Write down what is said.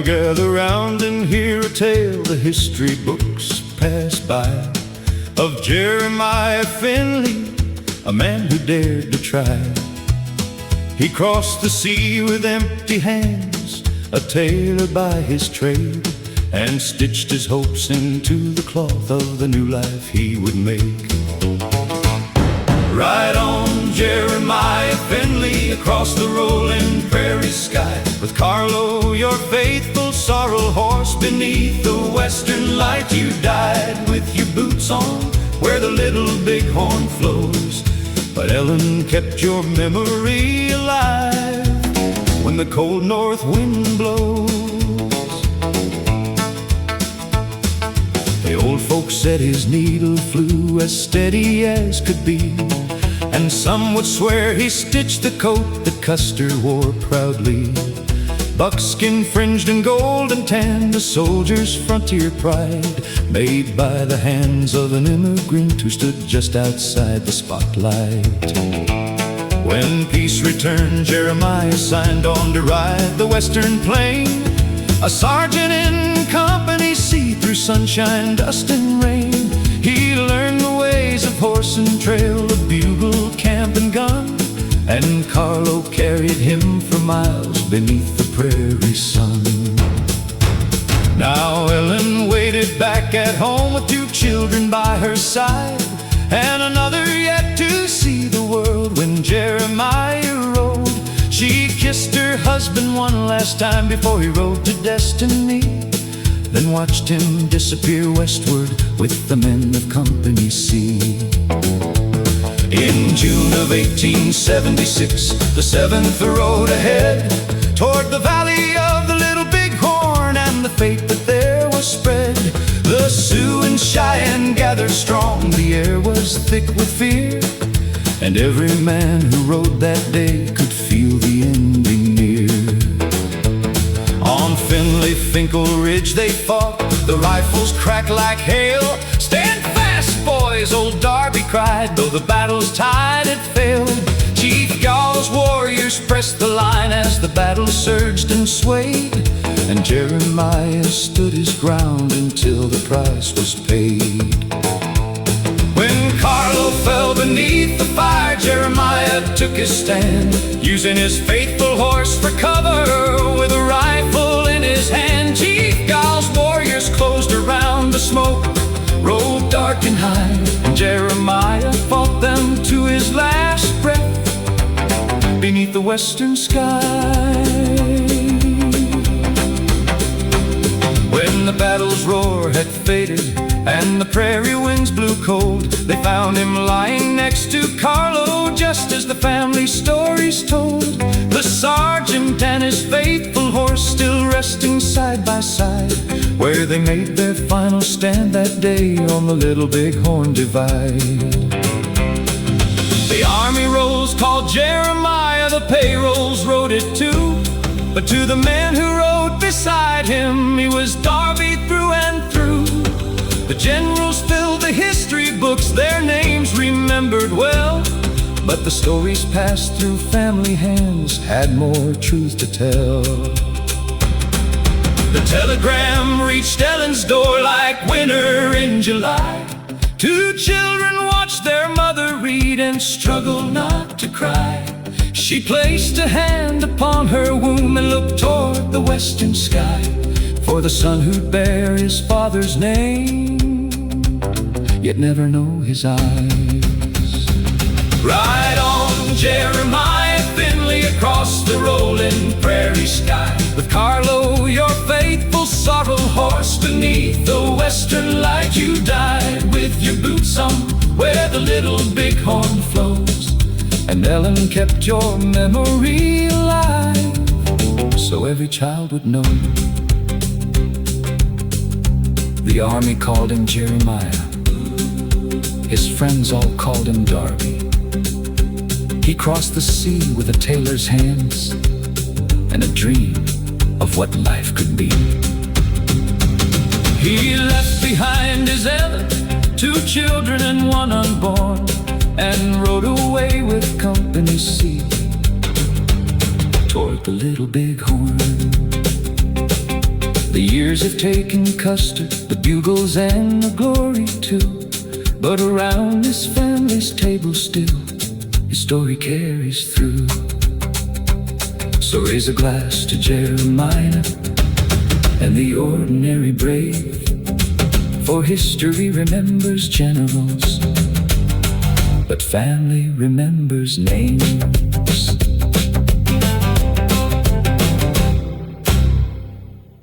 gather round and hear a tale the history books pass by, of Jeremiah Finley, a man who dared to try. He crossed the sea with empty hands, a tailor by his trade, and stitched his hopes into the cloth of the new life he would make. Ride on, Jeremiah Finley, across the rolling prairie sky, with Carlo, your faithful sorrel horse, beneath the western light. You died with your boots on where the little bighorn flows, but Ellen kept your memory alive when the cold north wind blows. The old folks said his needle flew as steady as could be, and some would swear he stitched the coat that Custer wore proudly. Buckskin fringed and gold and tan, the soldier's frontier pride, made by the hands of an immigrant who stood just outside the spotlight. When peace returned, Jeremiah signed on to ride the western plain, a sergeant in Company C through sunshine, dust and rain. He learned the ways of horse and trail, of bugle, camp and gun, and Carlo carried him for miles beneath the prairie sun. Now Ellen waited back at home with 2 children by her side, and another yet to see the world when Jeremiah rode. She kissed her husband one last time before he rode to destiny, then watched him disappear westward with the men of Company C. In June of 1876, the 7th rode ahead toward the valley of the Little Bighorn, and the fate that there was spread. The Sioux and Cheyenne gathered strong, the air was thick with fear, and every man who rode that day could feel the ending near. On Finley, Finkel Ridge they fought, the rifles cracked like hail. Stand fast, boys, old Darby cried, though the battle's tide had failed. Chief Gall's warriors pressed the line as the battle surged and swayed, and Jeremiah stood his ground until the price was paid. When Carlo fell beneath the fire, Jeremiah took his stand, using his faithful horse for cover, with a rifle in his hand. Chief Gall's warriors closed around the smoke, rode dark and high, and Jeremiah fought them to his last breath beneath the western sky. When the battle's roar had faded and the prairie winds blew cold, they found him lying next to Carlo, just as the family story's told. The sergeant and his faithful horse still resting side by side, where they made their final stand that day on the Little Bighorn Divide. The army rolls called Jeremiah, the payrolls wrote it too, but to the man who rode beside him, he was Darby through and through. The generals filled the history books, their names remembered well, but the stories passed through family hands had more truth to tell. The telegram reached Ellen's door like winter in July. 2 children watched their mother read and struggled not to cry. She placed a hand upon her womb and looked toward the western sky, for the son who'd bear his father's name, yet never know his eyes. Ride on, Jeremiah Finley, across the rolling prairie sky, with Carlo, your faithful sorrel horse, beneath the western light. You died with your boots on where the Little Bighorn flows, and Ellen kept your memory alive, so every child would know. The army called him Jeremiah, his friends all called him Darby. He crossed the sea with a tailor's hands and a dream of what life could be. He left behind his Ellen, 2 children and 1 unborn, and rode away with Company C toward the Little Bighorn. The years have taken Custer, the bugles and the glory too. But around this family's table still, his story carries through. So raise a glass to Jeremiah and the ordinary brave, for history remembers generals, but family remembers names.